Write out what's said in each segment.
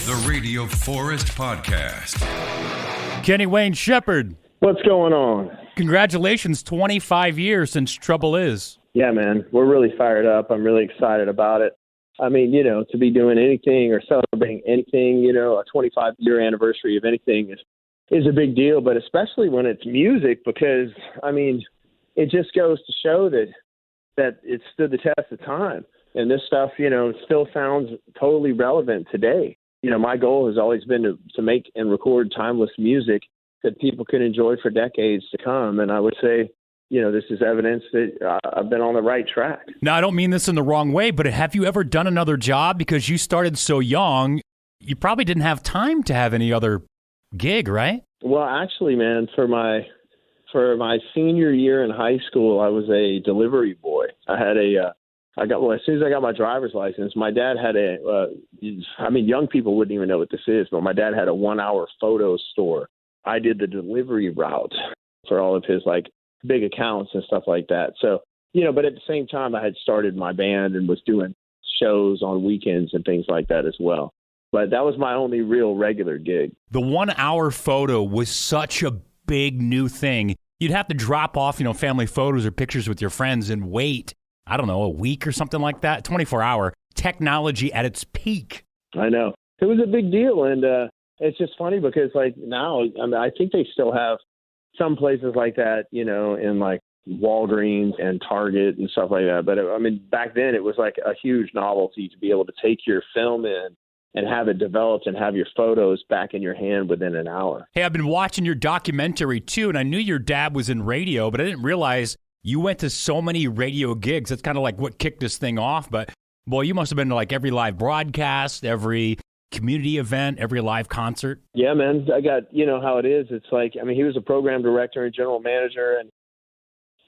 The Radio Forest Podcast. Kenny Wayne Shepherd. What's going on? Congratulations, 25 years since Trouble Is. Yeah, man, we're really fired up. I'm really excited about it. I mean, to be doing anything or celebrating anything, a 25-year anniversary of anything is a big deal, but especially when it's music because, it just goes to show that it stood the test of time. And this stuff, still sounds totally relevant today. My goal has always been to make and record timeless music that people can enjoy for decades to come. And I would say, this is evidence that I've been on the right track. Now, I don't mean this in the wrong way, but have you ever done another job? Because you started so young, you probably didn't have time to have any other gig, right? Well, actually, man, for my senior year in high school, I was a delivery boy. As soon as I got my driver's license, my dad had young people wouldn't even know what this is, but my dad had a 1-hour photo store. I did the delivery route for all of his big accounts and stuff like that. So, but at the same time, I had started my band and was doing shows on weekends and things like that as well. But that was my only real regular gig. The 1-hour photo was such a big new thing. You'd have to drop off, family photos or pictures with your friends and wait, I don't know, a week or something like that. 24-hour technology at its peak. I know. It was a big deal. And it's just funny because now, I think they still have some places like that, in Walgreens and Target and stuff like that. But back then it was a huge novelty to be able to take your film in and have it developed and have your photos back in your hand within an hour. Hey, I've been watching your documentary too, and I knew your dad was in radio, but I didn't realize you went to so many radio gigs. That's kind of what kicked this thing off. But boy, you must have been to every live broadcast, every community event, every live concert. Yeah, man. I got, how it is. It's he was a program director and general manager and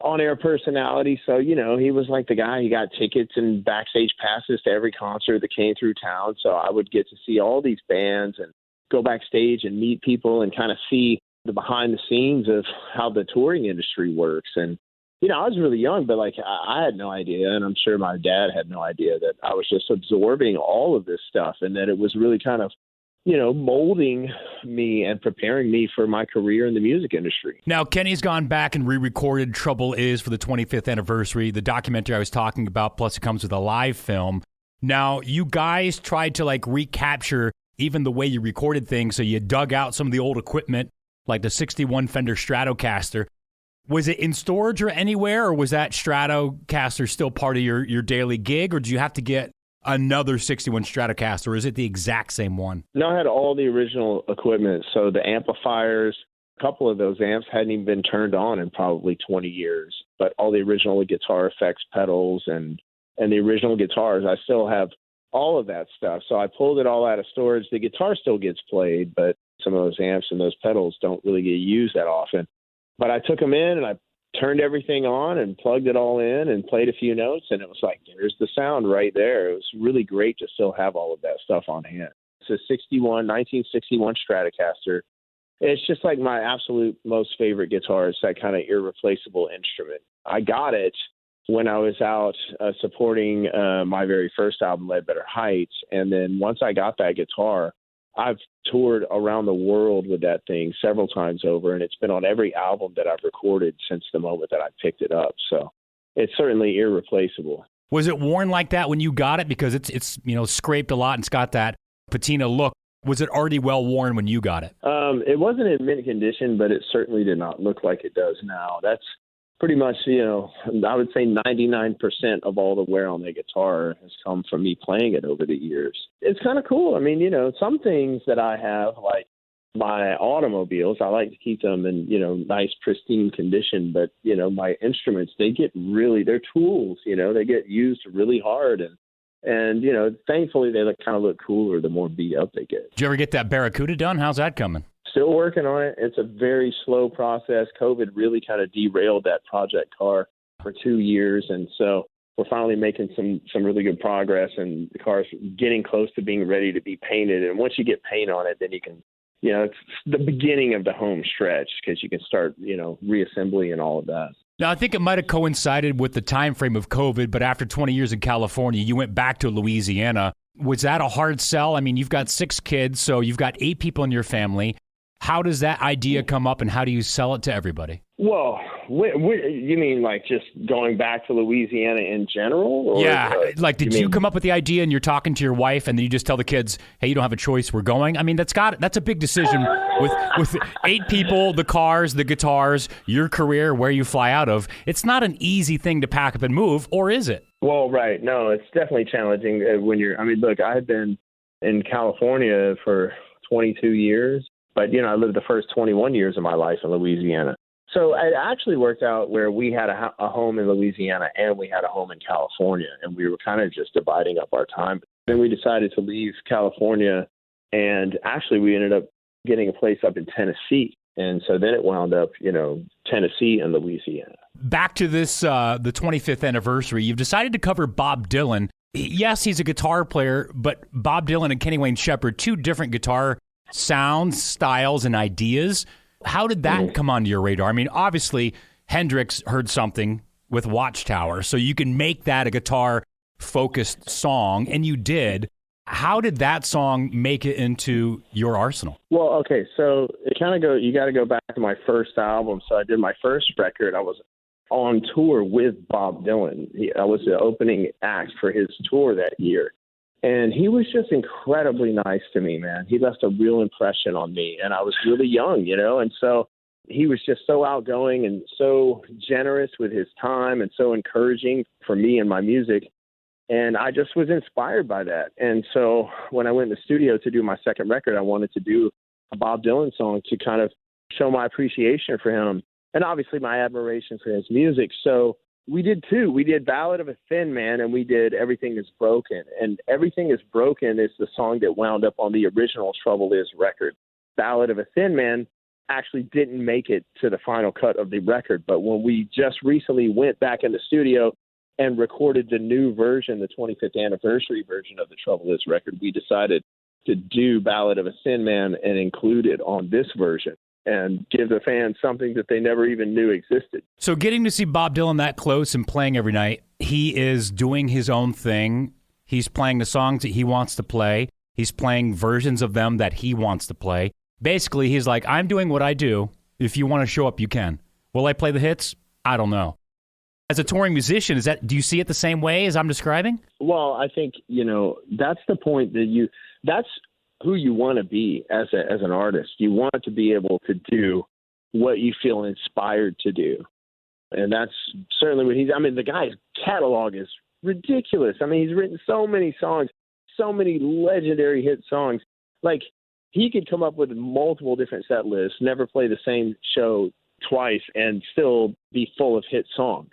on-air personality. So, he was the guy. He got tickets and backstage passes to every concert that came through town. So I would get to see all these bands and go backstage and meet people and kind of see the behind the scenes of how the touring industry works. And, I was really young, but I had no idea. And I'm sure my dad had no idea that I was just absorbing all of this stuff and that it was really kind of, molding me and preparing me for my career in the music industry. Now, Kenny's gone back and re-recorded Trouble Is for the 25th anniversary, the documentary I was talking about, plus it comes with a live film. Now, you guys tried to recapture even the way you recorded things, so you dug out some of the old equipment, like the 61 Fender Stratocaster. Was it in storage or anywhere, or was that Stratocaster still part of your daily gig, or did you have to get another 61 Stratocaster, or is it the exact same one? No, I had all the original equipment. So the amplifiers, a couple of those amps hadn't even been turned on in probably 20 years. But all the original guitar effects pedals and the original guitars, I still have all of that stuff. So I pulled it all out of storage. The guitar still gets played, but some of those amps and those pedals don't really get used that often. But I took them in and I turned everything on and plugged it all in and played a few notes, and it was there's the sound right there. It was really great to still have all of that stuff on hand. It's a 1961 Stratocaster. It's just my absolute most favorite guitar. It's that kind of irreplaceable instrument. I got it when I was out supporting my very first album, Ledbetter Heights, and then once I got that guitar, I've toured around the world with that thing several times over, and it's been on every album that I've recorded since the moment that I picked it up. So it's certainly irreplaceable. Was it worn like that when you got it? Because it's scraped a lot and it's got that patina look. Was it already well worn when you got it? It wasn't in mint condition, but it certainly did not look like it does now. That's pretty much, I would say 99% of all the wear on the guitar has come from me playing it over the years. It's kind of cool. Some things that I have, like my automobiles, I like to keep them in, nice, pristine condition. But, my instruments, they're tools, they get used really hard. And thankfully they kind of look cooler the more beat up they get. Did you ever get that Barracuda done? How's that coming? Still working on it. It's a very slow process. COVID really kind of derailed that project car for 2 years. And so we're finally making some really good progress, and the car's getting close to being ready to be painted. And once you get paint on it, then you can, it's the beginning of the home stretch because you can start, reassembly and all of that. Now, I think it might have coincided with the time frame of COVID, but after 20 years in California, you went back to Louisiana. Was that a hard sell? I mean, you've got 6 kids, so you've got 8 people in your family. How does that idea come up, and how do you sell it to everybody? Well, you mean like just going back to Louisiana in general? Or, yeah, like did you come up with the idea and you're talking to your wife and then you just tell the kids, hey, you don't have a choice, we're going? I mean, that's a big decision with 8 people, the cars, the guitars, your career, where you fly out of. It's not an easy thing to pack up and move, or is it? Well, right. No, it's definitely challenging when look, I've been in California for 22 years, but, I lived the first 21 years of my life in Louisiana. So it actually worked out where we had a home in Louisiana and we had a home in California, and we were kind of just dividing up our time. Then we decided to leave California, and actually we ended up getting a place up in Tennessee. And so then it wound up, Tennessee and Louisiana. Back to this, the 25th anniversary, you've decided to cover Bob Dylan. Yes, he's a guitar player, but Bob Dylan and Kenny Wayne Shepherd, 2 different guitar sounds, styles, and ideas. How did that come onto your radar? I mean, obviously, Hendrix heard something with Watchtower, so you can make that a guitar-focused song, and you did. How did that song make it into your arsenal? Well, okay, so you got to go back to my first album. So I did my first record. I was on tour with Bob Dylan. I was the opening act for his tour that year. And he was just incredibly nice to me, man. He left a real impression on me. And I was really young, and so he was just so outgoing and so generous with his time and so encouraging for me and my music. And I just was inspired by that. And so when I went in the studio to do my second record, I wanted to do a Bob Dylan song to kind of show my appreciation for him and obviously my admiration for his music. So we did 2. We did Ballad of a Thin Man, and we did Everything Is Broken. And Everything Is Broken is the song that wound up on the original Trouble Is record. Ballad of a Thin Man actually didn't make it to the final cut of the record. But when we just recently went back in the studio and recorded the new version, the 25th anniversary version of the Trouble Is record, we decided to do Ballad of a Thin Man and include it on this version and give the fans something that they never even knew existed. So getting to see Bob Dylan that close and playing every night, he is doing his own thing. He's playing the songs that he wants to play. He's playing versions of them that he wants to play. Basically, he's like, I'm doing what I do. If you want to show up, you can. Will I play the hits? I don't know. As a touring musician, do you see it the same way as I'm describing? Well, I think, that's the point that's who you want to be as an artist. You want to be able to do what you feel inspired to do. And that's certainly what the guy's catalog is ridiculous. He's written so many songs, so many legendary hit songs. Like, he could come up with multiple different set lists, never play the same show twice, and still be full of hit songs,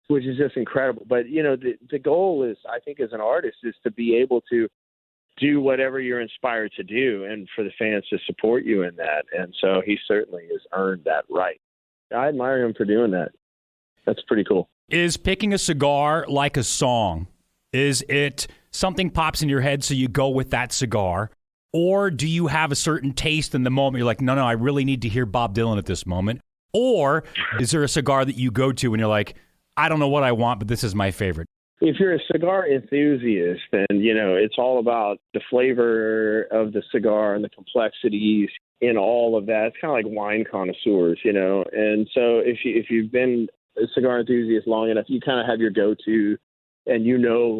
which is just incredible. But, the goal is, I think, as an artist, is to be able to do whatever you're inspired to do and for the fans to support you in that. And so he certainly has earned that right. I admire him for doing that. That's pretty cool. Is picking a cigar like a song? Is it something pops in your head so you go with that cigar? Or do you have a certain taste in the moment? You're like, no, I really need to hear Bob Dylan at this moment. Or is there a cigar that you go to and you're like, I don't know what I want, but this is my favorite? If you're a cigar enthusiast, then, it's all about the flavor of the cigar and the complexities in all of that. It's kind of like wine connoisseurs, And so if you've been a cigar enthusiast long enough, you kind of have your go-to, and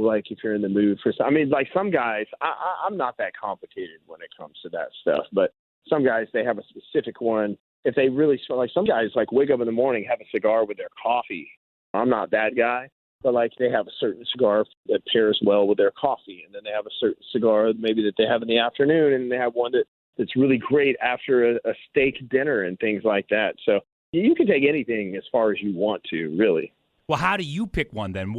like if you're in the mood for like some guys, I'm not that complicated when it comes to that stuff, but some guys, they have a specific one. If they really like, some guys like wake up in the morning, have a cigar with their coffee. I'm not that guy. But like they have a certain cigar that pairs well with their coffee, and then they have a certain cigar maybe that they have in the afternoon, and they have one that's really great after a steak dinner and things like that. So you can take anything as far as you want to, really. Well, how do you pick one then?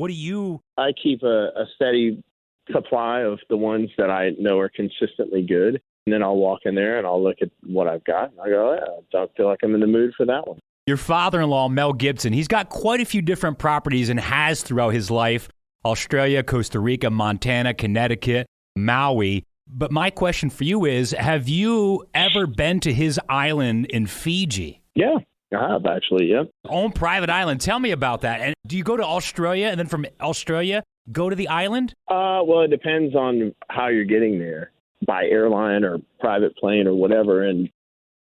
I keep a steady supply of the ones that I know are consistently good, and then I'll walk in there and I'll look at what I've got, and I go, I don't feel like I'm in the mood for that one. Your father-in-law, Mel Gibson, he's got quite a few different properties and has throughout his life. Australia, Costa Rica, Montana, Connecticut, Maui. But my question for you is, have you ever been to his island in Fiji? Yeah. I have actually, yep. Own private island. Tell me about that. And do you go to Australia and then from Australia go to the island? Well, it depends on how you're getting there, by airline or private plane or whatever, and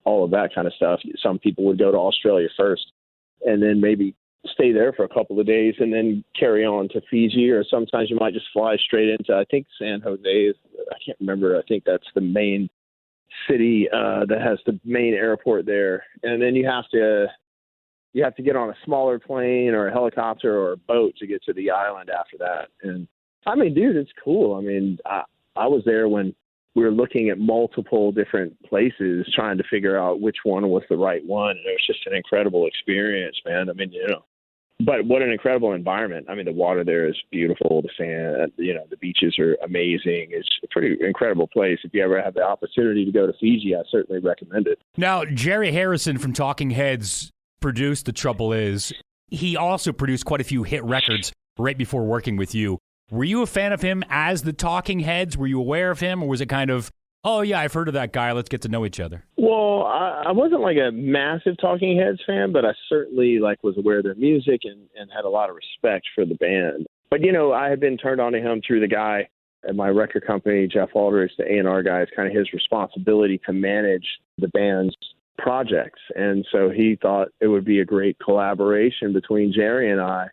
all of that kind of stuff. Some people would go to Australia first and then maybe stay there for a couple of days and then carry on to Fiji, or sometimes you might just fly straight into, I think, San Jose. I can't remember. I think that's the main city that has the main airport there. And then you have to get on a smaller plane or a helicopter or a boat to get to the island after that. And I mean, dude, it's cool. I mean, I was there when we were looking at multiple different places trying to figure out which one was the right one. And it was just an incredible experience, man. I mean, but what an incredible environment. I mean, the water there is beautiful. The sand, the beaches are amazing. It's a pretty incredible place. If you ever have the opportunity to go to Fiji, I certainly recommend it. Now, Jerry Harrison from Talking Heads produced The Trouble Is. He also produced quite a few hit records right before working with you. Were you a fan of him as the Talking Heads? Were you aware of him, or was it kind of, oh, yeah, I've heard of that guy, let's get to know each other? Well, I wasn't like a massive Talking Heads fan, but I certainly was aware of their music and had a lot of respect for the band. But, I had been turned on to him through the guy at my record company, Jeff Aldrich, the A&R guy. It's kind of his responsibility to manage the band's projects. And so he thought it would be a great collaboration between Jerry and I.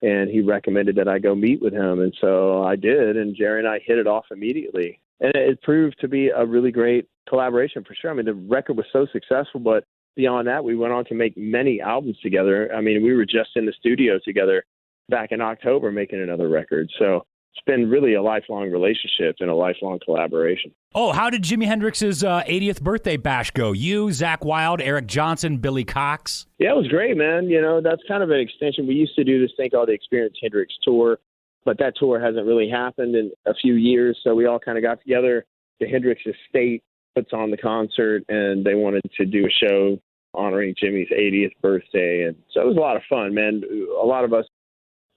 And he recommended that I go meet with him. And so I did. And Jerry and I hit it off immediately. And it proved to be a really great collaboration for sure. I mean, the record was so successful, but beyond that, we went on to make many albums together. I mean, we were just in the studio together back in October making another record. So it's been really a lifelong relationship and a lifelong collaboration. Oh, how did Jimi Hendrix's 80th birthday bash go? You, Zach Wilde, Eric Johnson, Billy Cox? Yeah, it was great, man. That's kind of an extension. We used to do this thing called the Experience Hendrix Tour, but that tour hasn't really happened in a few years. So we all kind of got together. The Hendrix Estate puts on the concert, and they wanted to do a show honoring Jimmy's 80th birthday. And so it was a lot of fun, man. A lot of us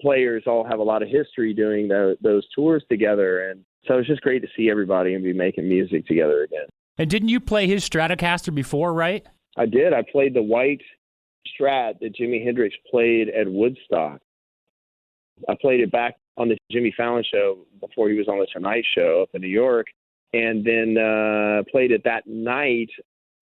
players all have a lot of history doing those tours together. And so it's just great to see everybody and be making music together again. And didn't you play his Stratocaster before, right? I did. I played the white Strat that Jimi Hendrix played at Woodstock. I played it back on the Jimmy Fallon show before he was on the Tonight Show up in New York, and then played it that night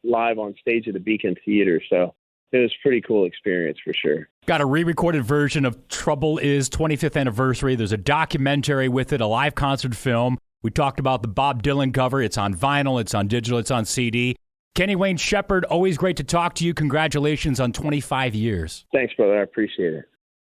live on stage at the Beacon Theater. So it was a pretty cool experience for sure. Got a re-recorded version of Trouble Is 25th Anniversary. There's a documentary with it, a live concert film. We talked about the Bob Dylan cover. It's on vinyl, it's on digital, it's on CD. Kenny Wayne Shepherd, always great to talk to you. Congratulations on 25 years. Thanks, brother. I appreciate it.